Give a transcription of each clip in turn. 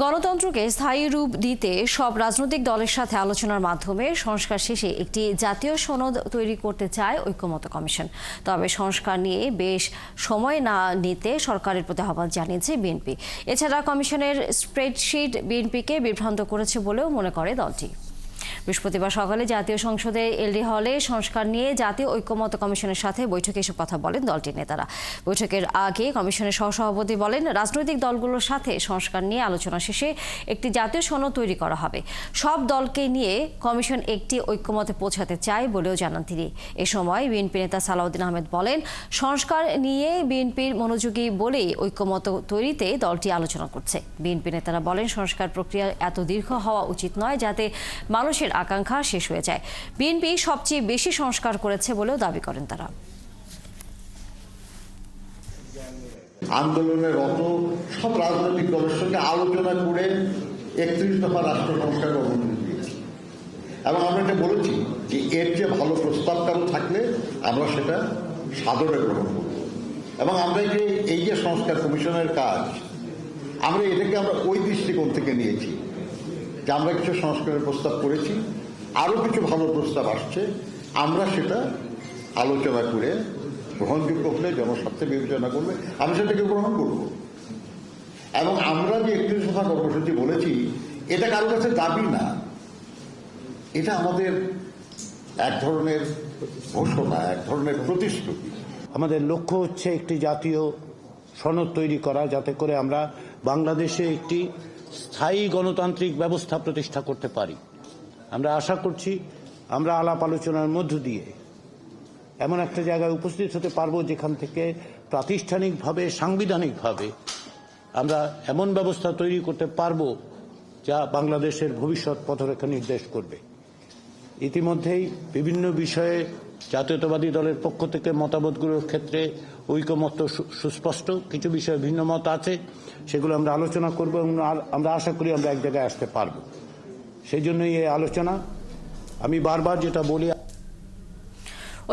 গণতন্ত্রকে স্থায়ী রূপ দিতে সব রাজনৈতিক দলের সাথে আলোচনার মাধ্যমে সংস্কার শেষে একটি জাতীয় সনদ তৈরি করতে চায় ঐক্যমত্য কমিশন। তবে সংস্কার নিয়ে বেশ সময় না নিতে সরকারের প্রতি আহ্বান জানিয়েছে বিএনপি। এছাড়া কমিশনের স্প্রেডশিট বিএনপিকে বিভ্রান্ত করেছে বলেও মনে করে দলটি। বৃহস্পতিবার সকালে জাতীয় সংসদে এলডি হলে সংস্কার নিয়ে জাতীয় ঐক্যমত্য কমিশনের সাথে বৈঠকে এসব কথা বলেন দলটির নেতারা। বৈঠকের আগে কমিশনের সহসভাপতি বলেন, রাজনৈতিক দলগুলোর সাথে সংস্কার নিয়ে আলোচনা শেষে একটি জাতীয় সনদ তৈরি করা হবে। সব দলকে নিয়ে কমিশন একটি ঐক্যমতে পৌঁছাতে চায় বলেও জানান তিনি। এ সময় বিএনপি নেতা সালাউদ্দিন আহমেদ বলেন, সংস্কার নিয়ে বিএনপির মনোযোগী বলেই ঐক্যমত তৈরিতে দলটি আলোচনা করছে। বিএনপি নেতারা বলেন, সংস্কার প্রক্রিয়া এত দীর্ঘ হওয়া উচিত নয় যাতে মানুষের আকাঙ্ক্ষা শেষ হয়ে যায়। বিএনপি সবচেয়ে বেশি সংস্কার করেছে বলেও দাবি করেন তারা। আন্দোলনের রত সব রাজনৈতিক দলের সঙ্গে আলোচনা করে ৩১ দফা রাষ্ট্র সংস্কারের অনুমতি দিয়েছি এবং আমরা এটা বলেছি যে এর যে ভালো প্রস্তাবটাও থাকলে আমরা সেটা সাদরে গ্রহণ করব এবং আমরা এই যে সংস্কার কমিশনের কাজ আমরা ওই দৃষ্টিকোণ থেকে নিয়েছি যে আমরা কিছু সংস্কারের প্রস্তাব করেছি, আরও কিছু ভালো প্রস্তাব আসছে, আমরা সেটা আলোচনা করে গ্রহণযোগ্য হলে জনস্বার্থে বিবেচনা করলে আমি সেটাকে গ্রহণ করব। এবং আমরা যে ৩১ দফা কর্মসূচি বলেছি এটা কারোর কাছে দাবি না, এটা আমাদের এক ধরনের ঘোষণা, এক ধরনের প্রতিশ্রুতি। আমাদের লক্ষ্য হচ্ছে একটি জাতীয় সনদ তৈরি করা, যাতে করে আমরা বাংলাদেশে একটি স্থায়ী গণতান্ত্রিক ব্যবস্থা প্রতিষ্ঠা করতে পারি। আমরা আশা করছি আমরা আলাপ আলোচনার মধ্য দিয়ে এমন একটা জায়গায় উপস্থিত হতে পারবো যেখান থেকে প্রাতিষ্ঠানিকভাবে, সাংবিধানিকভাবে আমরা এমন ব্যবস্থা তৈরি করতে পারবো যা বাংলাদেশের ভবিষ্যৎ পথরেখা নির্দেশ করবে। ইতিমধ্যেই বিভিন্ন বিষয়ে জাতীয়তাবাদী দলের পক্ষ থেকে মতামতগুলোর ক্ষেত্রে ঐকমত্য সুস্পষ্ট, কিছু বিষয়ে ভিন্ন মত আছে, সেগুলো আমরা আলোচনা করব এবং আমরা আশা করি আমরা এক জায়গায় আসতে পারব। সেই জন্যই এই আলোচনা। আমি বারবার যেটা বলি,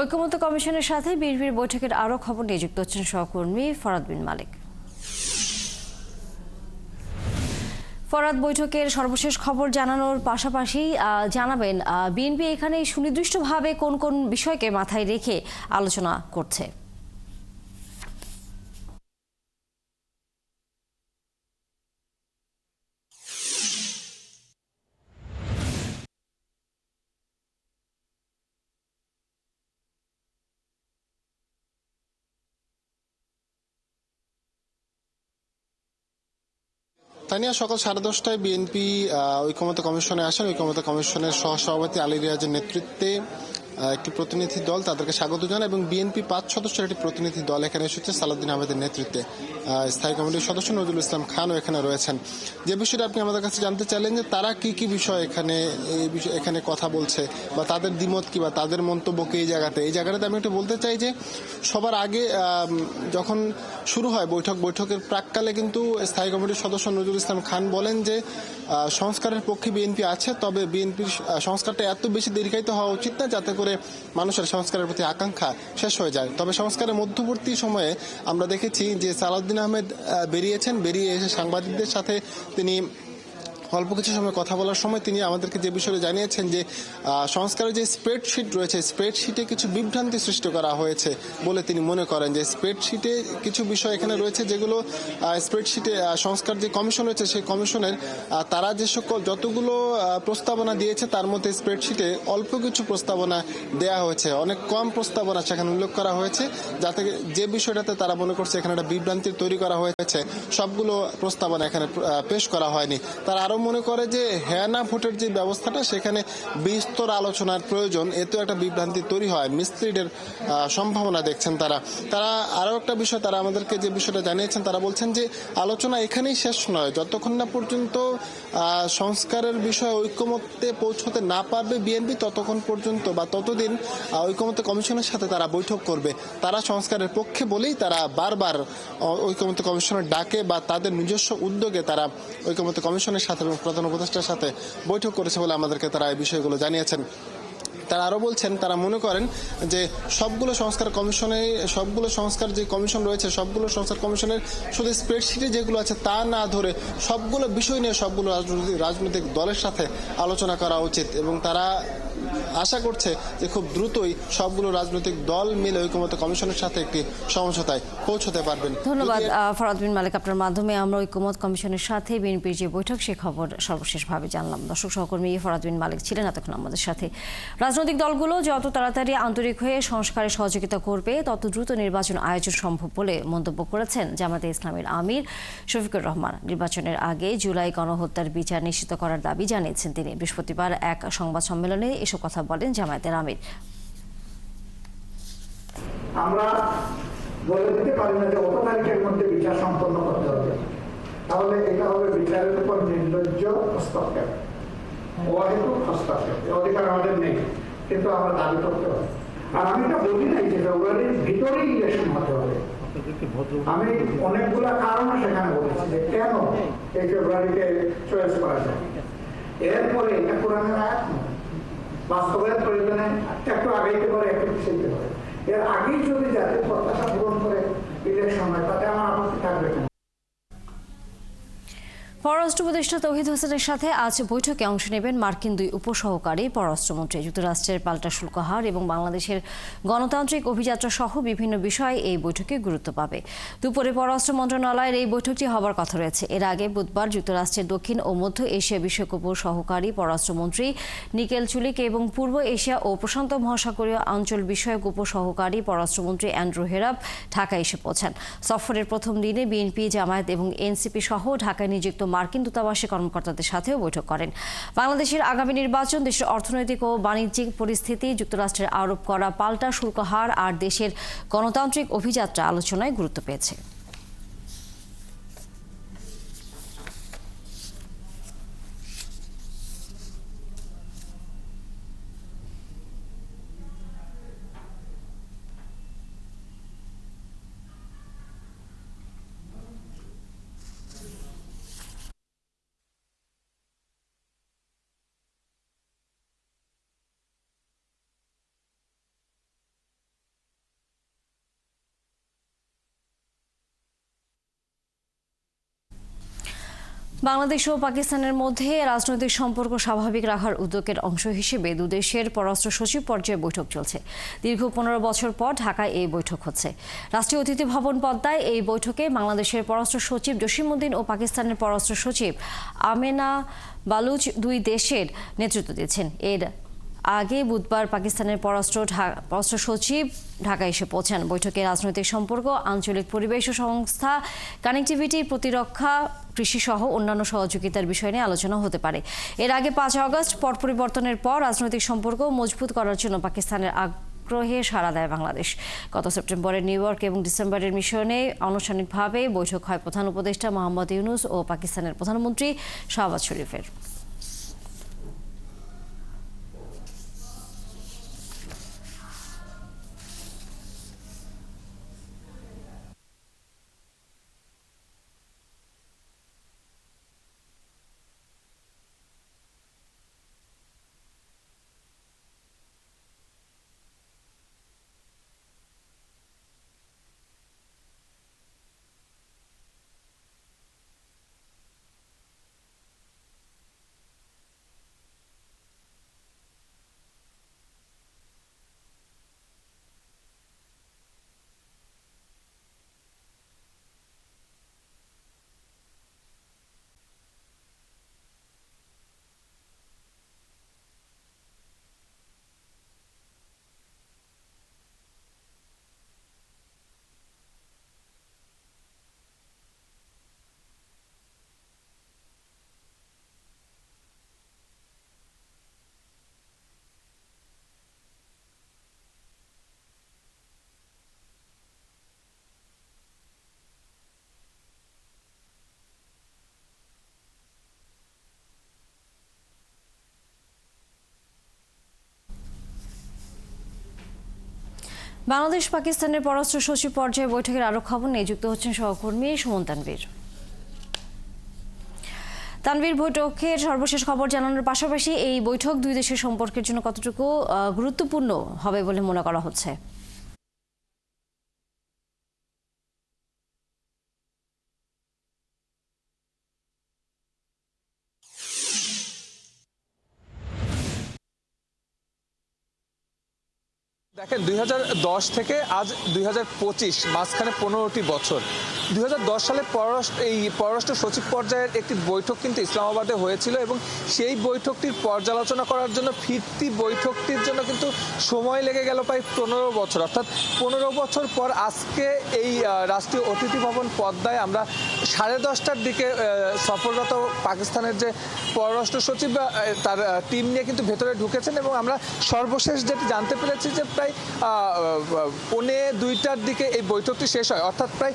ঐক্যমত্য কমিশনের সাথে বিএনপির বৈঠকের আরও খবর নিয়ে যুক্ত হচ্ছেন সহকর্মী ফরাদ বিন মালিক। ফরাদ, বৈঠকের সর্বশেষ খবর জানানোর পাশাপাশি জানাবেন বিএনপি এখানে সুনির্দিষ্টভাবে কোন কোন বিষয়কে মাথায় রেখে আলোচনা করছে? তানিয়া, সকাল 10:30টায় বিএনপি ঐক্যমত্য কমিশনে আসেন। ঐক্যমত্য কমিশনের সহসভাপতি আলী রিয়াজের নেতৃত্বে একটি প্রতিনিধি দল তাদেরকে স্বাগত জানায় এবং বিএনপি 5 সদস্যের একটি প্রতিনিধি দল এখানে এসেছে সালাউদ্দিন আহমেদের নেতৃত্বে। স্থায়ী কমিটির সদস্য নজরুল ইসলাম খানও এখানে রয়েছেন। যে বিষয়টা আপনি আমাদের কাছে জানতে চাইলেন যে তারা কি কি বিষয় এখানে কথা বলছে বা তাদের দ্বিমত কি বা তাদের মন্তব্য কি এই জায়গাটাতে আমি একটু বলতে চাই যে সবার আগে যখন শুরু হয় বৈঠকের প্রাককালে কিন্তু স্থায়ী কমিটির সদস্য নজরুল ইসলাম খান বলেন যে সংস্কারের পক্ষে বিএনপি আছে, তবে বিএনপির সংস্কারটা এত বেশি দীর্ঘায়িত হওয়া উচিত না যাতে করে মানুষের সংস্কারের প্রতি আকাঙ্ক্ষা শেষ হয়ে যায়। তবে সংস্কারের মধ্যবর্তী সময়ে আমরা দেখেছি যে সালাউদ্দিন আহমেদ বেরিয়ে এসে সাংবাদিকদের সাথে তিনি অল্প কিছু সময় কথা বলার সময় তিনি আমাদেরকে যে বিষয়ে জানিয়েছেন যে সংস্কারের যে স্প্রেডশিট রয়েছে, স্প্রেডশিটে কিছু বিভ্রান্তি সৃষ্টি করা হয়েছে বলে তিনি মনে করেন। যে স্প্রেডশিটে কিছু বিষয় এখানে রয়েছে যেগুলো স্প্রেডশিটে সংস্কার যে কমিশন রয়েছে সেই কমিশনের তারা যতগুলো প্রস্তাবনা দিয়েছে তার মধ্যে স্প্রেডশিটে অল্প কিছু প্রস্তাবনা দেয়া হয়েছে, অনেক কম প্রস্তাবনা সেখানে উল্লেখ করা হয়েছে, যাতে যে বিষয়টাতে তারা মনে করছে এখানে একটা বিভ্রান্তি তৈরি করা হয়েছে সবগুলো প্রস্তাবনা এখানে পেশ করা হয়নি। তারা আরো মনে করে যে হেয়ানা ভোটের যে ব্যবস্থাটা সেখানে বিস্তর আলোচনার প্রয়োজন, এতে একটা বিভ্রান্তি তৈরি হয়, মিসলিডের সম্ভাবনা দেখছেন তারা। আরো একটা বিষয় তারা আমাদেরকে যে বিষয়টা জানিয়েছেন, তারা বলছেন যে আলোচনা এখানেই শেষ নয়, যতক্ষণ না পর্যন্ত সংস্কারের বিষয়ে ঐক্যমত্যে পৌঁছতে না পারবে বিএনপি ততক্ষণ পর্যন্ত বা ততদিন ঐক্যমত্য কমিশনের সাথে তারা বৈঠক করবে। তারা সংস্কারের পক্ষে বলেই তারা বারবার ঐক্যমত্য কমিশনের ডাকে বা তাদের নিজস্ব উদ্যোগে তারা ঐক্যমত্য কমিশনের সাথে প্রধান উপদেষ্টার সাথে বৈঠক করেছে বলে আমাদেরকে তারা এই বিষয়গুলো জানিয়েছেন। তারা আরও বলছেন, তারা মনে করেন যে সবগুলো সংস্কার যে কমিশন রয়েছে, সবগুলো সংস্কার কমিশনের শুধু স্প্রেডশিটে যেগুলো আছে তা না ধরে সবগুলো বিষয় নিয়ে সবগুলো রাজনৈতিক দলের সাথে আলোচনা করা উচিত, এবং তারা আশা করছে যে খুব দ্রুতই সবগুলো রাজনৈতিক দল মিলে ঐকমত্য কমিশনের সাথে একটি সমঝোতায় পৌঁছতে পারবেন। ধন্যবাদ ফরহাদ বিন মালিক। আপনার মাধ্যমে আমরা ঐকমত্য কমিশনের সাথে বিএনপির যে বৈঠক সে খবর সর্বশেষভাবে জানলাম। দর্শক সহকর্মী ফরহাদ বিন মালিক ছিলেন এতক্ষণ আমাদের সাথে। রাজনৈতিক দলগুলো যত তাড়াতাড়ি আন্তরিক হয়ে সংস্কারে সহযোগিতা করবে তত দ্রুত নির্বাচন আয়োজন সম্ভব বলে মন্তব্য করেছেন জামায়াতে ইসলামীর আমির শফিকুর রহমান। নির্বাচনের আগে জুলাই গণহত্যার বিচার নিশ্চিত করার দাবি জানিয়েছেন তিনি। বৃহস্পতিবার এক সংবাদ সম্মেলনে এসব কথা বলেন জামায়াতের আমির। আমরা বলে দিতে পারি না যে অত তারিখের মধ্যে বিচার সম্পন্ন করতে হবে, তাহলে এটা হবে বিচারের উপর নির্লজ্জ হস্তক্ষেপ, অহেতুক হস্তক্ষেপ। অধিকার আমাদের নেই, কিন্তু আমরা দাবি করতে হবে। আর আমি তো বলি নাই যে ফেব্রুয়ারির ভিতরেই ইলেকশন হতে হবে। আমি অনেকগুলা কারণও সেখানে বলেছি যে কেন এই ফেব্রুয়ারিকে চয়েস করা যায়। এরপরে এটা কোরআনের আয়াত নয়, বাস্তবায়ন প্রয়োজনে একটু আগাইতে পারে, একটু পিছাইতে পারে। এর আগেই যদি জাতীয় প্রত্যাশা পূরণ করে ইলেকশন হয় তাতে আমার আপত্তি থাকবে না। পররাষ্ট্র উপদেষ্টা তৌহিদ হোসেনের সাথে আজ বৈঠকে অংশ নেবেন মার্কিন দুই উপসহকারী পররাষ্ট্রমন্ত্রী। যুক্তরাষ্ট্রের পাল্টা শুল্ক হার এবং বাংলাদেশের গণতান্ত্রিক অভিযাত্রা সহ বিভিন্ন বিষয়ে এই বৈঠকে গুরুত্ব পাবে। দুপুরে পররাষ্ট্র মন্ত্রণালয়ের এই বৈঠকটি হবার কথা রয়েছে। এর আগে বুধবার যুক্তরাষ্ট্রের দক্ষিণ ও মধ্য এশিয়া বিষয়ক উপসহকারী পররাষ্ট্রমন্ত্রী নিকেল চুলিক এবং পূর্ব এশিয়া ও প্রশান্ত মহাসাগরীয় অঞ্চল বিষয়ক উপসহকারী পররাষ্ট্রমন্ত্রী অ্যান্ড্রু হেরাব ঢাকায় এসে পৌঁছান। সফরের প্রথম দিনে বিএনপি, জামায়াত এবং এনসিপি সহ ঢাকায় নিযুক্ত মার্কিন দূতাবাসের কর্মকর্তাদের সাথেও বৈঠক করেন। বাংলাদেশের আগামী নির্বাচন, দেশের অর্থনৈতিক ও বাণিজ্যিক পরিস্থিতি, যুক্তরাষ্ট্রের আরোপ করা পাল্টা শুল্ক হার আর দেশের গণতান্ত্রিক অভিযাত্রা আলোচনায় গুরুত্ব পেয়েছে। বাংলাদেশ ও পাকিস্তানের মধ্যে রাজনৈতিক সম্পর্ক স্বাভাবিক রাখার উদ্যোগের অংশ হিসেবে দুদেশের পররাষ্ট্র সচিব পর্যায়ে বৈঠক চলছে। দীর্ঘ 15 বছর পর ঢাকায় এই বৈঠক হচ্ছে। রাষ্ট্রীয় অতিথি ভবন পদ্মায় এই বৈঠকে বাংলাদেশের পররাষ্ট্র সচিব জসিমউদ্দিন ও পাকিস্তানের পররাষ্ট্র সচিব আমেনা বালুচ দুই দেশের নেতৃত্ব দিচ্ছেন। এর আগে বুধবার পাকিস্তানের পররাষ্ট্র সচিব ঢাকায় এসে পৌঁছান। বৈঠকে রাজনৈতিক সম্পর্ক, আঞ্চলিক পরিবেশ ও সংস্থা, কানেক্টিভিটি, প্রতিরক্ষা, কৃষি সহ অন্যান্য সহযোগিতার বিষয় নিয়ে আলোচনা হতে পারে। এর আগে 5 আগস্ট পট পরিবর্তনের পর রাজনৈতিক সম্পর্ক মজবুত করার জন্য পাকিস্তানের আগ্রহে সাড়া দেয় বাংলাদেশ। গত সেপ্টেম্বরের নিউ ইয়র্ক এবং ডিসেম্বরের মিশনে আনুষ্ঠানিকভাবে বৈঠক হয় প্রধান উপদেষ্টা মোহাম্মদ ইউনূস ও পাকিস্তানের প্রধানমন্ত্রী শাহবাজ শরীফের। বাংলাদেশ পাকিস্তানের পররাষ্ট্র সচিব পর্যায়ে বৈঠকের আরো খবর নিয়ে যুক্ত হচ্ছেন সহকর্মী সুমন তানভীর। তানভীর, বৈঠকের সর্বশেষ খবর জানানোর পাশাপাশি এই বৈঠক দুই দেশের সম্পর্কের জন্য কতটুকু গুরুত্বপূর্ণ হবে বলে মনে করা হচ্ছে? দেখেন 2010 থেকে আজ 2025 মাঝখানে 15টি বছর। 2010 সালে পররাষ্ট্র সচিব পর্যায়ের একটি বৈঠক কিন্তু ইসলামাবাদে হয়েছিল এবং সেই বৈঠকটির পর্যালোচনা করার জন্য ফিরতি বৈঠকটির জন্য কিন্তু সময় লেগে গেল প্রায় 15 বছর। অর্থাৎ 15 বছর পর আজকে এই রাষ্ট্রীয় অতিথি ভবন পদ্মায় আমরা 10:30টার দিকে সফররত পাকিস্তানের যে পররাষ্ট্র সচিব তার টিম নিয়ে কিন্তু ভেতরে ঢুকেছেন এবং আমরা সর্বশেষ যেটি জানতে পেরেছি যে প্রায় 1:45টার দিকে এই বৈঠকটি শেষ হয়। অর্থাৎ প্রায়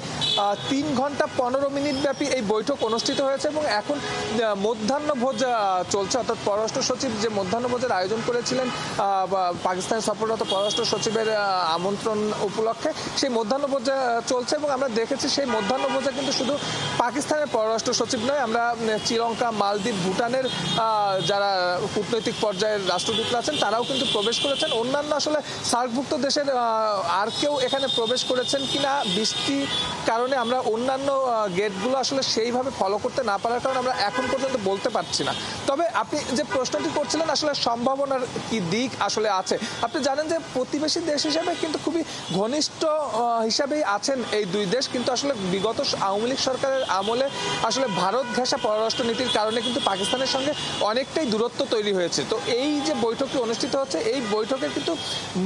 3 ঘন্টা 15 মিনিট ব্যাপী এই বৈঠক অনুষ্ঠিত হয়েছে এবং এখন মধ্যাহ্নভোজ চলছে। অর্থাৎ পররাষ্ট্র সচিব যে মধ্যাহ্নভোজের আয়োজন করেছিলেন পাকিস্তান সফররত পররাষ্ট্র সচিবের আমন্ত্রণ উপলক্ষে, সেই মধ্যাহ্নভোজ চলছে এবং আমরা দেখেছি সেই মধ্যাহ্নভোজে কিন্তু শুধু পাকিস্তানের পররাষ্ট্র সচিব নয়, আমরা শ্রীলঙ্কা, মালদ্বীপ, ভুটানের যারা কূটনৈতিক পর্যায়ের রাষ্ট্রদূতরা আছেন তারাও কিন্তু প্রবেশ করেছেন। অন্যান্য আসলে সার্কভুক্ত দেশের আর কেউ এখানে প্রবেশ করেছেন কিনা বৃষ্টির কারণে আমরা অন্যান্য গেটগুলো আসলে সেইভাবে ফলো করতে না পারার কারণে আমরা এখন পর্যন্ত বলতে পারছি না। তবে আপনি যে প্রশ্নটি করছিলেন আসলে সম্ভাবনার কি দিক আসলে আছে, আপনি জানেন যে প্রতিবেশী দেশ হিসাবে কিন্তু খুবই ঘনিষ্ঠ হিসাবেই আছেন এই দুই দেশ, কিন্তু আসলে বিগত আওয়ামী লীগ সরকারের আমলে আসলে ভারত ঘেঁষা পররাষ্ট্র নীতির কারণে কিন্তু পাকিস্তানের সঙ্গে অনেকটাই দূরত্ব তৈরি হয়েছে। তো এই যে বৈঠকটি অনুষ্ঠিত হচ্ছে, এই বৈঠকের কিন্তু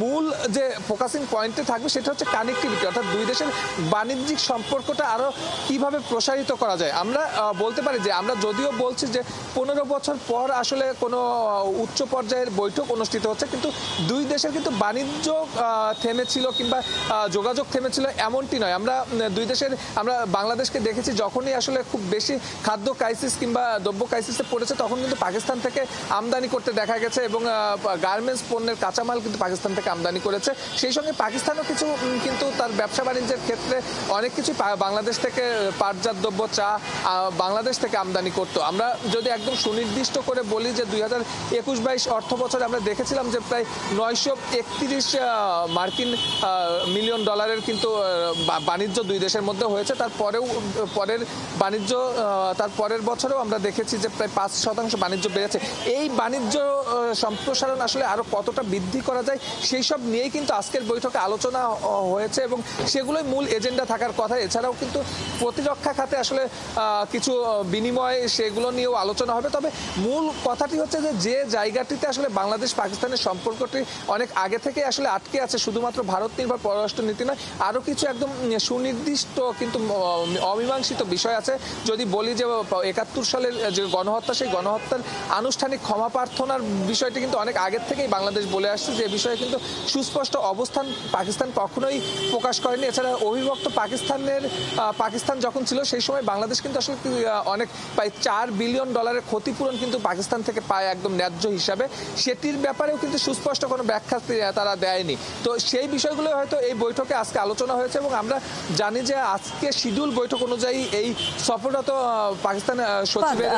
মূল যে ফোকাসিং পয়েন্টে থাকবে সেটা হচ্ছে কানেক্টিভিটি, অর্থাৎ দুই দেশের বাণিজ্যিক সম্পর্কটা আরো কিভাবে প্রসারিত করা যায়। আমরা বলতে পারি যে আমরা যদিও বলছি যে 15 বছর পর আসলে কোনো উচ্চ পর্যায়ের বৈঠক অনুষ্ঠিত হচ্ছে, কিন্তু দুই দেশের কিন্তু বাণিজ্য থেমেছিল কিংবা যোগাযোগ থেমেছিল এমনটি নয়। আমরা দুই দেশের আমরা বাংলাদেশকে দেখেছি যখনই আসলে খুব বেশি খাদ্য ক্রাইসিস কিংবা দ্রব্য ক্রাইসিসে পড়েছে তখন কিন্তু পাকিস্তান থেকে আমদানি করতে দেখা গেছে এবং গার্মেন্টস পণ্যের কাঁচামাল কিন্তু পাকিস্তান থেকে আমদানি করেছে। সেই সঙ্গে পাকিস্তানও কিছু কিন্তু তার ব্যবসা বাণিজ্যের ক্ষেত্রে অনেক কিছু বাংলাদেশ থেকে পাটজাত দ্রব্য, চা বাংলাদেশ থেকে আমদানি করতো। আমরা যদি একদম সুনির্দিষ্ট করে বলি যে 2021-22 অর্থ বছরে আমরা দেখেছিলাম যে প্রায় 931 মার্কিন মিলিয়ন ডলারের কিন্তু বাণিজ্য দুই দেশের মধ্যে হয়েছে। তারপরেও পরের বাণিজ্য তার পরের বছরেও আমরা দেখেছি যে প্রায় 5% বাণিজ্য বেড়েছে। এই বাণিজ্য সম্প্রসারণ আসলে আরো কতটা বৃদ্ধি করা যায় সেই সব নিয়েই কিন্তু আজকের বৈঠকে আলোচনা হয়েছে এবং সেগুলোই মূল এজেন্ডা থাকার কথা। এছাড়াও কিন্তু প্রতিরক্ষা খাতে আসলে কিছু বিনিময় সেগুলো নিয়েও আলোচনা হবে। তবে মূল কথাটি হচ্ছে যে জায়গাটিতে আসলে বাংলাদেশ পাকিস্তানের সম্পর্কটি অনেক আগে থেকে আসলে আটকে আছে, শুধুমাত্র ভারত নির্ভর পররাষ্ট্র নীতি নয়, আরো কিছু একদম সুনির্দিষ্ট কিন্তু অমীমাংসিত বিষয় আছে। যদি বলি যে 71 সালের যে গণহত্যা, সেই গণহত্যার আনুষ্ঠানিক ক্ষমা প্রার্থনার বিষয়টি কিন্তু অনেক আগের থেকেই বাংলাদেশ বলে আসছে, যে বিষয়ে কিন্তু সুস্পষ্ট অবস্থান পাকিস্তান কখনোই প্রকাশ করেনি। এছাড়া অবিভক্ত পাকিস্তান যখন ছিল সেই সময় বাংলাদেশ কিন্তু আসলে অনেক প্রায় $4 বিলিয়ন ক্ষতিপূরণ কিন্তু পাকিস্তান থেকে পায় একদম ন্যায্য হিসাবে, সেটির ব্যাপারেও কিন্তু সুস্পষ্ট কোনো ব্যাখ্যা তারা দেয়নি। তো সেই বিষয়গুলো হয়তো এই বৈঠকে আজকে আলোচনা হয়েছে এবং আমরা জানি যে আজকে শিডিউল বৈঠক অনুযায়ী এই সফররত পাকিস্তান সচিবের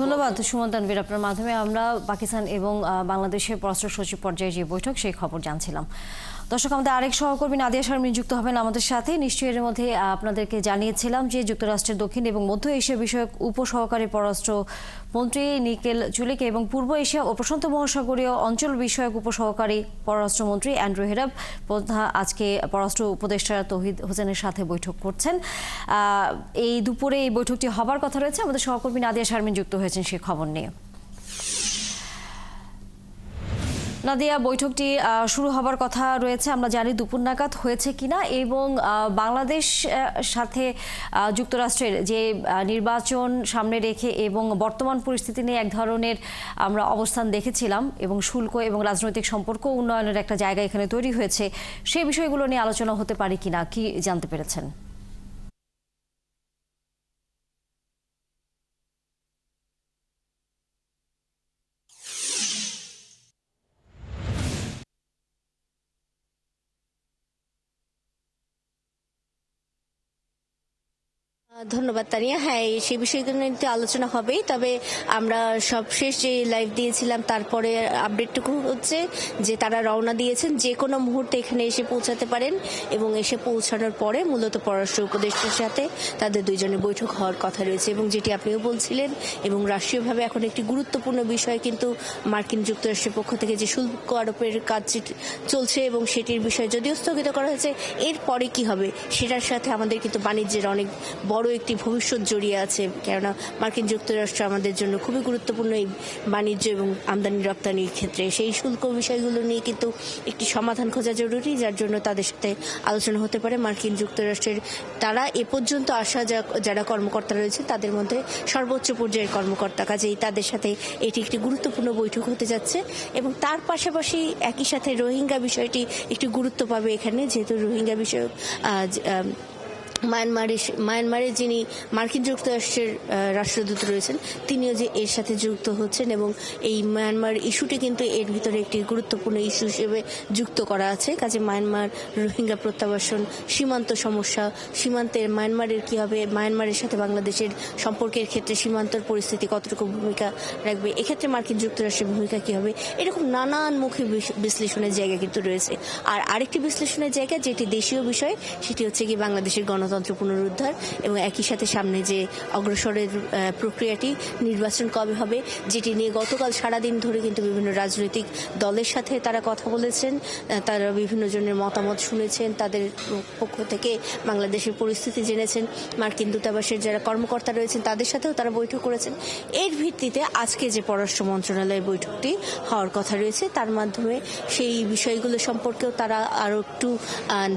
ধন্যবাদ সুমন তানভীর, আপনার মাধ্যমে আমরা পাকিস্তান এবং বাংলাদেশের পররাষ্ট্র সচিব পর্যায়ে যে বৈঠক সেই খবর জানছিলাম। দর্শক, আমাদের আরেক সহকর্মী নাদিয়া শারমিন যুক্ত হবেন আমাদের সাথে। নিশ্চয়ই এর মধ্যে আপনাদেরকে জানিয়েছিলাম যে যুক্তরাষ্ট্রের দক্ষিণ এবং মধ্য এশিয়া বিষয়ক উপসহকারী পররাষ্ট্র মন্ত্রী নিকেল চুলিক এবং পূর্ব এশিয়া ও প্রশান্ত মহাসাগরীয় অঞ্চল বিষয়ক উপসহকারী পররাষ্ট্রমন্ত্রী অ্যান্ড্রু হেরাব আজকে পররাষ্ট্র উপদেষ্টা তৌহিদ হোসেনের সাথে বৈঠক করছেন। এই দুপুরে এই বৈঠকটি হবার কথা রয়েছে। আমাদের সহকর্মী নাদিয়া শারমিন যুক্ত হয়েছেন সেই খবর নিয়ে। নাদিয়া, বৈঠকটি শুরু হবার কথা রয়েছে, আমরা জানি দুপুর নাগাদ হয়েছে কিনা, এবং বাংলাদেশ সাথে যুক্তরাষ্ট্রের যে নির্বাচন সামনে রেখে এবং বর্তমান পরিস্থিতি নিয়ে এক ধরনের আমরা অবস্থান দেখেছিলাম এবং শুল্ক এবং রাজনৈতিক সম্পর্ক উন্নয়নের একটা জায়গা এখানে তৈরি হয়েছে, সেই বিষয়গুলো নিয়ে আলোচনা হতে পারে কিনা, কি জানতে পেরেছেন? ধন্যবাদ তানিয়া। হ্যাঁ, সেই বিষয়গুলো নিয়ে আলোচনা হবে, তবে আমরা সবশেষ যে লাইভ দিয়েছিলাম তারপরে আপডেটটুকু হচ্ছে যে তারা রওনা দিয়েছেন, যে কোনো মুহূর্তে এখানে এসে পৌঁছাতে পারেন এবং এসে পৌঁছানোর পরে মূলত পররাষ্ট্র উপদেষ্টার সাথে তাদের দুইজনের বৈঠক হওয়ার কথা রয়েছে। এবং যেটি আপনিও বলছিলেন, এবং রাষ্ট্রীয়ভাবে এখন একটি গুরুত্বপূর্ণ বিষয় কিন্তু মার্কিন যুক্তরাষ্ট্রের পক্ষ থেকে যে শুল্ক আরোপের কাজ চলছে এবং সেটির বিষয় যদিও স্থগিত করা হয়েছে, এরপরে কি হবে সেটার সাথে আমাদের কিন্তু বাণিজ্যের অনেক বড় একটি ভবিষ্যৎ জড়িয়ে আছে। কেননা মার্কিন যুক্তরাষ্ট্র আমাদের জন্য খুবই গুরুত্বপূর্ণ এই বাণিজ্য এবং আমদানি রপ্তানির ক্ষেত্রে। সেই শুল্ক বিষয়গুলো নিয়ে কিন্তু একটি সমাধান খোঁজা জরুরি, যার জন্য তাদের সাথে আলোচনা হতে পারে। মার্কিন যুক্তরাষ্ট্রের তারা এ পর্যন্ত আসা যারা কর্মকর্তা রয়েছে তাদের মধ্যে সর্বোচ্চ পর্যায়ের কর্মকর্তা, কাজেই তাদের সাথে এটি একটি গুরুত্বপূর্ণ বৈঠক হতে যাচ্ছে। এবং তার পাশাপাশি একই সাথে রোহিঙ্গা বিষয়টি একটি গুরুত্ব পাবে এখানে, যেহেতু রোহিঙ্গা বিষয়ক মায়ানমারে যিনি মার্কিন যুক্তরাষ্ট্রের রাষ্ট্রদূত রয়েছেন তিনিও যে এর সাথে যুক্ত হচ্ছেন, এবং এই মায়ানমার ইস্যুটি কিন্তু এর ভিতরে একটি গুরুত্বপূর্ণ ইস্যু হিসেবে যুক্ত করা আছে। কাজে মায়ানমার, রোহিঙ্গা প্রত্যাবাসন, সীমান্ত সমস্যা, সীমান্তের মায়ানমারের কী হবে, মায়ানমারের সাথে বাংলাদেশের সম্পর্কের ক্ষেত্রে সীমান্তর পরিস্থিতি কতটুকু ভূমিকা রাখবে, এক্ষেত্রে মার্কিন যুক্তরাষ্ট্রের ভূমিকা কী হবে, এরকম নানানমুখী বিশ্লেষণের জায়গা কিন্তু রয়েছে। আর আরেকটি বিশ্লেষণের জায়গা যেটি দেশীয় বিষয়, সেটি হচ্ছে কি বাংলাদেশের গণতন্ত্র পুনরুদ্ধার, এবং একই সাথে সামনে যে অগ্রসরের প্রক্রিয়াটি, নির্বাচন কবে হবে, যেটি নিয়ে গতকাল সারাদিন ধরে কিন্তু বিভিন্ন রাজনৈতিক দলের সাথে তারা কথা বলেছেন, তারা বিভিন্ন জনের মতামত শুনেছেন, তাদের পক্ষ থেকে বাংলাদেশের পরিস্থিতি জেনেছেন, মার্কিন দূতাবাসের যারা কর্মকর্তা রয়েছেন তাদের সাথেও তারা বৈঠক করেছেন। এর ভিত্তিতে আজকে যে পররাষ্ট্র মন্ত্রণালয়ের বৈঠকটি হওয়ার কথা রয়েছে, তার মাধ্যমে সেই বিষয়গুলো সম্পর্কেও তারা আরও একটু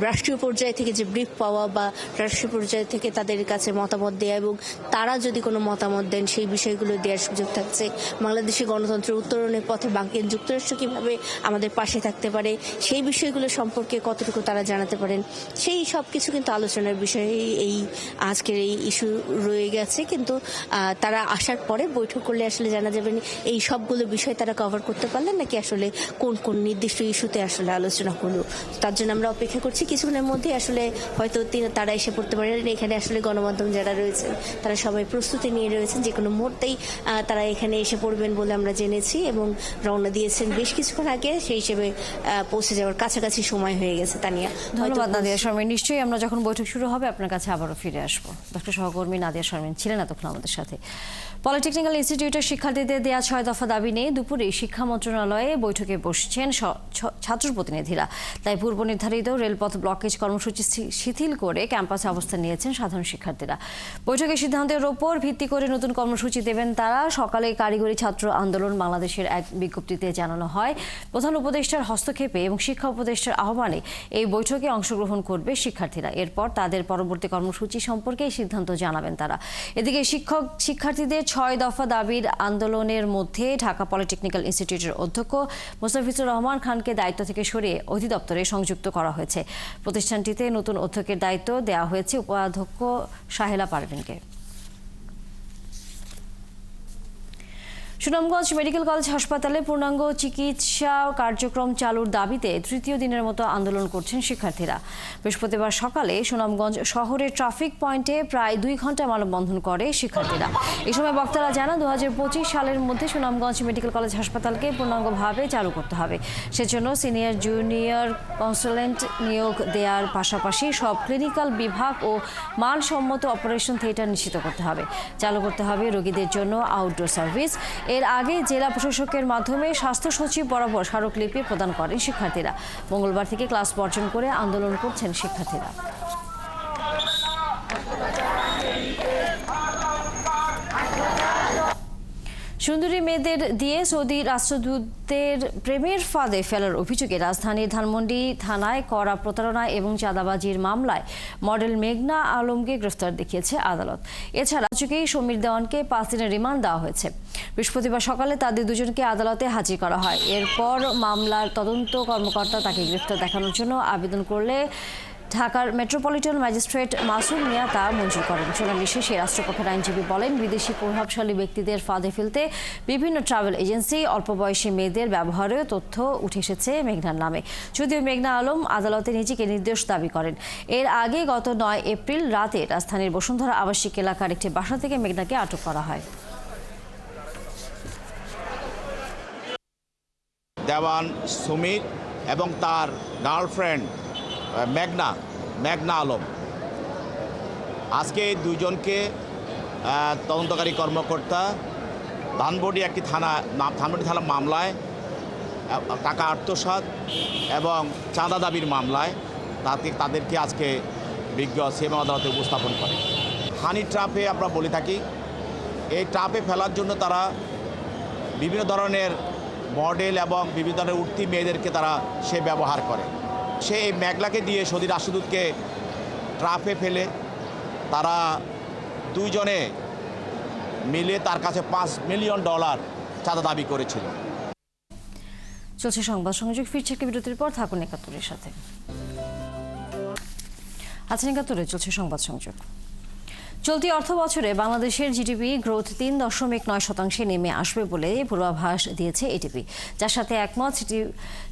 রাষ্ট্রীয় পর্যায় থেকে যে ব্রিফ পাওয়া বা রাষ্ট্রীয় পর্যায় থেকে তাদের কাছে মতামত দেয়া, এবং তারা যদি কোনো মতামত দেন সেই বিষয়গুলো দেওয়ার সুযোগ থাকছে। বাংলাদেশের গণতন্ত্রের উত্তরণের পথে মার্কিন যুক্তরাষ্ট্র কীভাবে আমাদের পাশে থাকতে পারে, সেই বিষয়গুলো সম্পর্কে কতটুকু তারা জানাতে পারেন, সেই সব কিছু কিন্তু আলোচনার বিষয়ে এই আজকের এই ইস্যু রয়ে গেছে। কিন্তু তারা আসার পরে বৈঠক করলে আসলে জানা যাবে এই সবগুলো বিষয় তারা কভার করতে পারলেন নাকি আসলে কোন কোন নির্দিষ্ট ইস্যুতে আসলে আলোচনা হলো। তার জন্য আমরা অপেক্ষা করছি। কিছুক্ষণের মধ্যে আসলে হয়তো তারা এসে পড়তে পারেন। এখানে আসলে গণমাধ্যম যারা রয়েছেন তারা সবাই প্রস্তুতি নিয়ে রয়েছেন, যে কোনো মুহূর্তেই তারা এখানে এসে পড়বেন বলে আমরা জেনেছি, এবং রওনা দিয়েছেন বেশ কিছুক্ষণ আগে, সেই হিসেবে পৌঁছে যাওয়ার কাছাকাছি সময় হয়ে গেছে। তানিয়া, ধন্যবাদ নাদিয়া শারমিন। নিশ্চয়ই আমরা যখন বৈঠক শুরু হবে আপনার কাছে আবারও ফিরে আসবো। ডক্টর সহকর্মী নাদিয়া শারমিন ছিলেন এতক্ষণ আমাদের সাথে। পলিটেকনিক্যাল ইনস্টিটিউটের শিক্ষার্থীদের দেয়া 6 দফা দাবি নিয়ে দুপুরে শিক্ষা মন্ত্রণালয়ে বৈঠকে বসছেন ছাত্র প্রতিনিধিরা। তাই পূর্ব নির্ধারিত রেলপথ ব্লকেজ কর্মসূচি শিথিল করে ক্যাম্পাসে অবস্থান নিয়েছেন সাধারণ শিক্ষার্থীরা। বৈঠকের সিদ্ধান্তের ওপর ভিত্তি করে নতুন কর্মসূচি দেবেন তারা। সকালে কারিগরি ছাত্র আন্দোলন বাংলাদেশের এক বিজ্ঞপ্তিতে জানানো হয়, প্রধান উপদেষ্টার হস্তক্ষেপে এবং শিক্ষা উপদেষ্টার আহ্বানে এই বৈঠকে অংশগ্রহণ করবে শিক্ষার্থীরা। এরপর তাদের পরবর্তী কর্মসূচি সম্পর্কে সিদ্ধান্ত জানাবেন তারা। এদিকে শিক্ষার্থীদের 6 দফা দাবির আন্দোলনের মধ্যে ঢাকা পলিটেকনিক্যাল ইনস্টিটিউটের অধ্যক্ষ মোস্তাফিজুর রহমান খানকে দায়িত্ব থেকে সরিয়ে অধিদপ্তরে সংযুক্ত করা হয়েছে। প্রতিষ্ঠানটিতে নতুন অধ্যক্ষের দায়িত্ব দেওয়া হয়েছে উপাধ্যক্ষ শাহেলা পারভিনকে। সুনামগঞ্জ মেডিকেল কলেজ হাসপাতালে পূর্ণাঙ্গ চিকিৎসা কার্যক্রম চালুর দাবিতে তৃতীয় দিনের মতো আন্দোলন করছেন শিক্ষার্থীরা। বৃহস্পতিবার সকালে সুনামগঞ্জ শহরের ট্রাফিক পয়েন্টে প্রায় 2 ঘন্টা মানববন্ধন করে শিক্ষার্থীরা। এই সময় বক্তারা জানান 2025 সালের মধ্যে সুনামগঞ্জ মেডিকেল কলেজ হাসপাতালকে পূর্ণাঙ্গভাবে চালু করতে হবে। সেজন্য সিনিয়র জুনিয়র কনসালটেন্ট নিয়োগ দেওয়ার পাশাপাশি সব ক্লিনিক্যাল বিভাগ ও মানসম্মত অপারেশন থিয়েটার নিশ্চিত করতে হবে। চালু করতে হবে রোগীদের জন্য আউটডোর সার্ভিস। এর আগে জেলা প্রশাসকের মাধ্যমে স্বাস্থ্য সচিব বরাবর স্মারকলিপি প্রদান করেন শিক্ষার্থীরা। মঙ্গলবার থেকে ক্লাস বর্জন করে আন্দোলন করছেন শিক্ষার্থীরা। সুন্দরী মেয়েদের দিয়ে সৌদি রাষ্ট্রদূতদের প্রেমের ফাঁদে ফেলার অভিযোগে রাজধানীর ধানমন্ডি থানায় করা প্রতারণা এবং চাঁদাবাজির মামলায় মডেল মেঘনা আলমকে গ্রেফতার দেখিয়েছে আদালত। এছাড়া রাজ্যকেই সমীর দেওয়ানকে 5 দিনের রিমান্ড দেওয়া হয়েছে। বৃহস্পতিবার সকালে তাদের দুজনকে আদালতে হাজির করা হয়। এরপর মামলার তদন্ত কর্মকর্তা তাকে গ্রেফতার দেখানোর জন্য আবেদন করলে ঢাকার মেট্রোপলিটন ম্যাজিস্ট্রেট মাসুম মিয়া তা মঞ্জুর করেন। শুনানি শেষে রাষ্ট্রপক্ষের আইনজীবী বলেন, বিদেশি প্রভাবশালী ব্যক্তিদের ফাঁদে ফেলতে বিভিন্ন ট্রাভেল এজেন্সি অল্প বয়সী মেয়েদের ব্যবহারেও তথ্য উঠে এসেছে মেঘনার নামে। যদিও মেঘনা আলম আদালতে নিজেকে নির্দোষ দাবি করেন। এর আগে গত 9 এপ্রিল রাতে রাজধানীর বসুন্ধরা আবাসিক এলাকার একটি বাসা থেকে মেঘনাকে আটক করা হয়। দেওয়ান সুমিত এবং তার গার্লফ্রেন্ড মেঘনা আলম, আজকে দুজনকে তদন্তকারী কর্মকর্তা ধানমন্ডি থানা মামলায় টাকা আত্মসাৎ এবং চাঁদা দাবির মামলায় তাদেরকে আজকে বিজ্ঞ সিএমএম আদালতে উপস্থাপন করে। হানি ট্র্যাপে আমরা বলে থাকি, এই ট্র্যাপে ফেলার জন্য তারা বিভিন্ন ধরনের মডেল এবং বিভিন্ন ধরনের উঠতি মেয়েদেরকে তারা ব্যবহার করে। সে এই মেঘলাকে দিয়ে সৌদি রাষ্ট্রদূতকে ট্র্যাপে ফেলে তারা দুইজনে মিলে তার কাছে $5 মিলিয়ন চাঁদা দাবি করেছিল। চলছে সংবাদ সংযোগ, ফিরছে একটি বিরতির পর। থাকুন ৭১-এর সাথে। আছেন ৭১-এ, চলছে সংবাদ সংযোগ। চলতি অর্থ বছরে বাংলাদেশের জিডিপি গ্রোথ ৩.৯% নেমে আসবে বলে পূর্বাভাস দিয়েছে এডিবি, যার সাথে একমত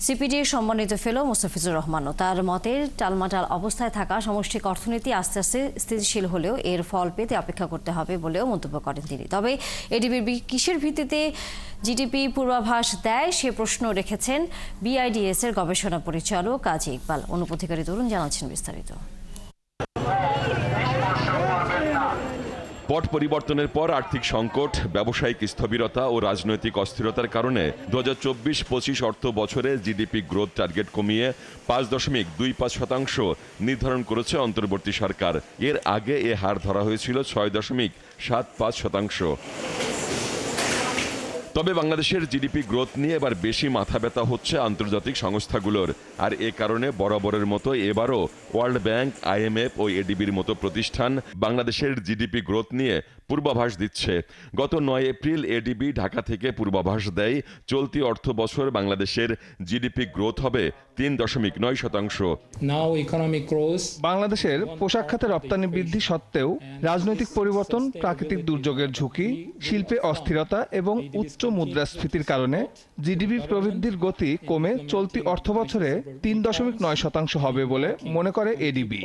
সিপিডির সম্মানিত ফেলো মোস্তাফিজুর রহমানও। তার মতে টালমাটাল অবস্থায় থাকা সামষ্টিক অর্থনীতি আস্তে আস্তে স্থিতিশীল হলেও এর ফল পেতে অপেক্ষা করতে হবে বলেও মন্তব্য করেন তিনি। তবে এডিবির কিসের ভিত্তিতে জিডিপি পূর্বাভাস দেয় সে প্রশ্ন রেখেছেন বিআইডিএস এর গবেষণা পরিচালক কাজী ইকবাল। অনুপধিকারী তরুণ জানাচ্ছেন বিস্তারিত। পট পরিবর্তনের পর আর্থিক সংকট, ব্যবসায়িক স্থবিরতা ও রাজনৈতিক অস্থিরতার কারণে 2024-25 অর্থ বছরে জিডিপি গ্রোথ টার্গেট কমিয়ে 5.25% নির্ধারণ করেছে অন্তর্বর্তী সরকার। এর আগে এ হার ধরা হয়েছিল 6.75%। তবে বাংলাদেশের জিডিপি গ্রোথ নিয়ে এবার বেশি মাথা ব্যথা হচ্ছে আন্তর্জাতিক সংস্থাগুলোর। আর এ কারণে বরাবরের মতো এবারও ওয়ার্ল্ড ব্যাংক, আইএমএফ ও এডিবির মতো প্রতিষ্ঠান বাংলাদেশের জিডিপি গ্রোথ নিয়ে পূর্বাভাস দিচ্ছে। গত 9 এপ্রিল এডিবি ঢাকা থেকে পূর্বাভাস দেয়, চলতি অর্থ বছর বাংলাদেশের জিডিপি গ্রোথ হবে 3.9%। বাংলাদেশের পোশাক খাতে রপ্তানি বৃদ্ধি সত্ত্বেও রাজনৈতিক পরিবর্তন, প্রাকৃতিক দুর্যোগের ঝুঁকি, শিল্পে অস্থিরতা এবং উচ্চ মুদ্রাস্ফীতির কারণে জিডিপি প্রবৃদ্ধির গতি কমে চলতি অর্থ বছরে 3.9% হবে বলে মনে করে এডিবি।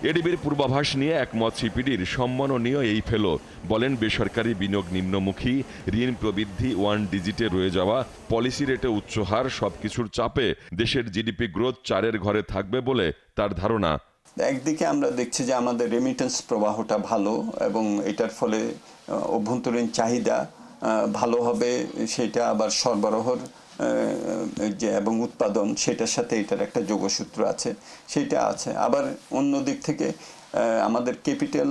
এডিবির পূর্বাভাস নিয়ে একমত সিপিডির সম্মাননীয় এই ফেলো বলেন, বেসরকারি বিনিয়োগ নিম্নমুখী, ঋণ প্রবৃদ্ধি 1 ডিজিটে রয়ে যাওয়া, পলিসি রেটে উচ্চ হার সবকিছুর চাপে দেশের জিডিপি গ্রোথ 4-এর ঘরে থাকবে বলে তার ধারণা। একদিকে আমরা দেখছি যে আমাদের রেমিটেন্স প্রবাহটা ভালো এবং এটার ফলে অভ্যন্তরীণ চাহিদা ভালো হবে, সেটা আবার সরবরাহর যে এবং উৎপাদন সেটার সাথে এটার একটা যোগসূত্র আছে, সেটা আছে। আবার অন্য দিক থেকে আমাদের ক্যাপিটাল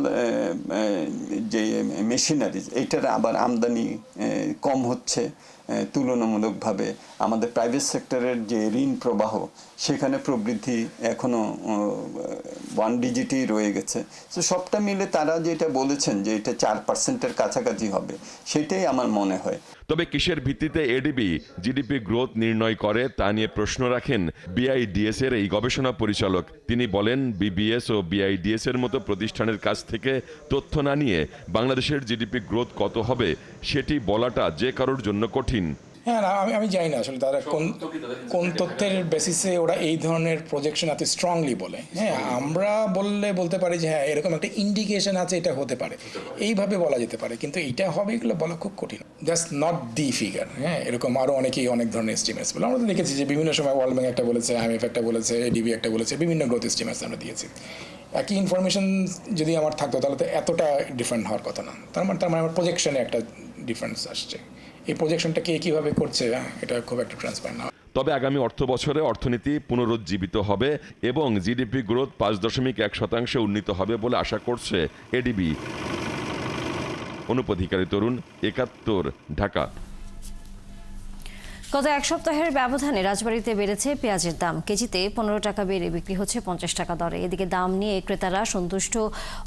যে মেশিনারিজ এটার আবার আমদানি কম হচ্ছে তুলনামূলকভাবে। আমাদের প্রাইভেট সেক্টরের যে ঋণ প্রবাহ সেখানে প্রবৃদ্ধি এখনো 1 ডিজিটেই রয়ে গেছে। তো সবটা মিলে তারা যেটা বলেছেন যে এটা 4%-এর কাছাকাছি হবে, সেটাই আমার মনে হয়। তবে কিসের ভিত্তিতে এডিবি জিডিপি গ্রোথ নির্ণয় করে তা নিয়ে প্রশ্ন রাখেন বিআইডিএস এর এই গবেষণা পরিচালক। তিনি বলেন, বিবিএস ও বিআইডিএস এর মতো প্রতিষ্ঠানের কাছ থেকে তথ্য না নিয়ে বাংলাদেশের জিডিপি গ্রোথ কত হবে সেটি বলাটা যে কারোর জন্য কঠিন। হ্যাঁ, আমি জানি না আসলে তারা কোন তথ্যের বেসিসে ওরা এই ধরনের প্রজেকশন এত স্ট্রংলি বলে। হ্যাঁ, আমরা বলতে পারি যে হ্যাঁ এরকম একটা ইন্ডিকেশন আছে, এটা হতে পারে, এইভাবে বলা যেতে পারে, কিন্তু এটা হবে এগুলো বলা খুব কঠিন। Just not the figure. হ্যাঁ, এরকম আরও অনেকেই অনেক ধরনের এস্টিমেটস বলে। আমরা তো দেখেছি যে বিভিন্ন সময় ওয়ার্ল্ড ব্যাংক একটা বলেছে, আইএমএফ একটা বলেছে, এডিবি একটা বলেছে, বিভিন্ন গ্রোথ এস্টিমেটস আমরা দিয়েছি। একই ইনফরমেশন যদি আমার থাকতো তাহলে তো এতটা ডিফারেন্ট হওয়ার কথা না। তার মানে আমার প্রজেকশনে একটা ডিফারেন্স আসছে। এই প্রজেকশনটা কে কিভাবে করছে এটা খুব একটা ট্রান্সপারেন্ট না। তবে আগামী অর্থ বছরে অর্থনীতি পুনরুজ্জীবিত হবে এবং জিডিপি গ্রোথ 5.1% উন্নীত হবে বলে আশা করছে এডিবি। অনুপধিকারী তরুণ, ৭১, ঢাকা। গত এক সপ্তাহের ব্যবধানে রাজবাড়ীতে বেড়েছে পেঁয়াজের দাম। কেজিতে 15 টাকা বেড়ে বিক্রি হচ্ছে 50 টাকা দরে। এদিকে দাম নিয়ে ক্রেতারা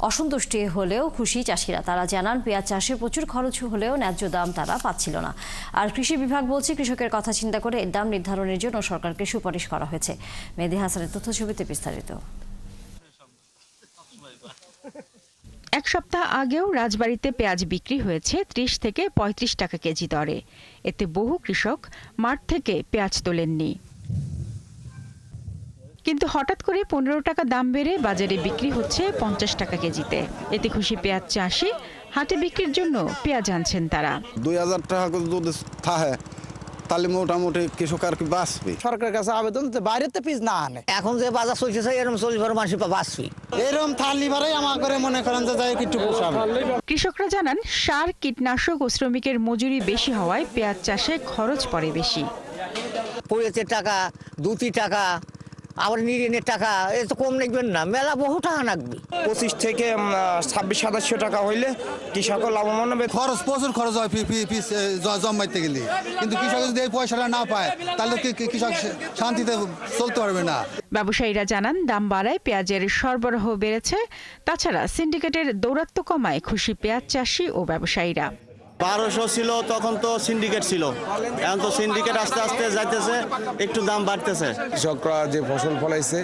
অসন্তুষ্ট হলেও খুশি চাষিরা। তারা জানান পেঁয়াজ চাষে প্রচুর খরচ হলেও ন্যায্য দাম তারা পাচ্ছিল না। আর কৃষি বিভাগ বলছে কৃষকের কথা চিন্তা করে এর দাম নির্ধারণের জন্য সরকারকে সুপারিশ করা হয়েছে। মেহেদী হাসানের তথ্যছবিতে বিস্তারিত। এক সপ্তাহ আগেও রাজবাড়ীতে পেঁয়াজ বিক্রি হয়েছে 30 থেকে 35 টাকা কেজি দরে। এতে বহু কৃষক মাঠ থেকে পেঁয়াজ তোলেননি। কিন্তু হঠাৎ করে 15 টাকা দাম বেড়ে বাজারে বিক্রি হচ্ছে 50 টাকা কেজিতে। এতে খুশি পেঁয়াজ চাষি, হাটে বিক্রির জন্য পেঁয়াজ আনছেন তারা। 2000 টাকা যদি থাকে তাহলে মোটামুটি কৃষক আর কি বাঁচবে। সরকারের কাছে আবেদন বাইরেতে পিস না আনে। এখন যে বাজার চলছে এরকম চলবার মানুষ বাঁচবে, এরকম থালি ভাড়াই আমার করে মনে করেন যে যাই একটু পোষাবে। কৃষকরা জানান সার, কীটনাশক ও শ্রমিকের মজুরি বেশি হওয়ায় পেঁয়াজ চাষে খরচ পড়ে বেশি। পড়েছে টাকা 2 টাকা, আবার নিরিনের টাকা, এ তো কম নেবেন না, মেলা বহু টাকা লাগবে। 25 থেকে 26-2700 টাকা হইলে কৃষক লাভবান হবে। খরচ প্রচুর খরচ হয় পিস জমাইতে গেলে, কিন্তু কৃষক যদি এই পয়সাটা না পায় তাহলে কৃষক শান্তিতে চলতে পারবে না। ব্যবসায়ীরা জানান দাম বাড়ায় পেঁয়াজের সরবরাহ বেড়েছে। তাছাড়া সিন্ডিকেটের দৌরাত্ম্য কমায় খুশি পেঁয়াজ চাষি ও ব্যবসায়ীরা। 1200 ছিল তখন তো সিন্ডিকেট ছিল, এখন তো সিন্ডিকেট আস্তে আস্তে যাইতেছে, একটু দাম বাড়তেছে। কৃষকরা যে ফসল ফলাইছে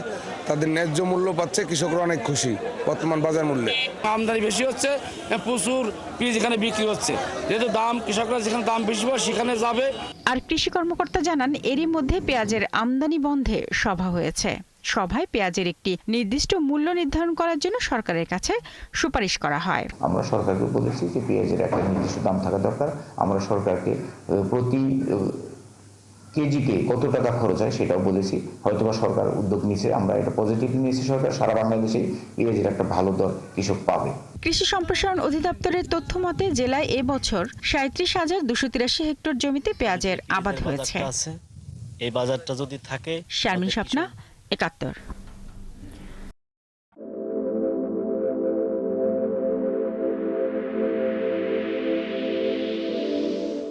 তাদের ন্যায্য মূল্য পাচ্ছে, কৃষকরা অনেক খুশি বর্তমান বাজার মূল্যে। আমদানি বেশি হচ্ছে, প্রচুর পেঁয়াজ এখানে বিক্রি হচ্ছে, যেহেতু দাম কৃষকরা যেখানে দাম বেশি পায় সেখানে যাবে। আর কৃষি কর্মকর্তা জানান এরই মধ্যে পেঁয়াজের আমদানি বন্ধে সভা হয়েছে। সভায় পেঁয়াজের একটি নির্দিষ্ট মূল্য নির্ধারণ করার জন্য সরকারের কাছে সুপারিশ করা হয়। আমরা সরকারকে বলেছি যে পেঁয়াজের একটা নির্দিষ্ট দাম থাকা দরকার। আমরা সরকারকে প্রতি কেজিতে কত টাকা খরচ হয় সেটাও বলেছি। হয়তোবা সরকার উদ্যোগ নিয়েছে, আমরা এটা পজিটিভলি নিয়েছি। সরকার সারা বাংলাদেশে পেঁয়াজের একটা ভালো দর কৃষক পাবে। কৃষি সম্প্রসারণ অধিদপ্তরের তথ্য মতে জেলায় এবছর 37,283 হেক্টর জমিতে পেঁয়াজের আবাদ হয়েছে। এই বাজারটা যদি থাকে। শারমিন স্বপ্না, 71।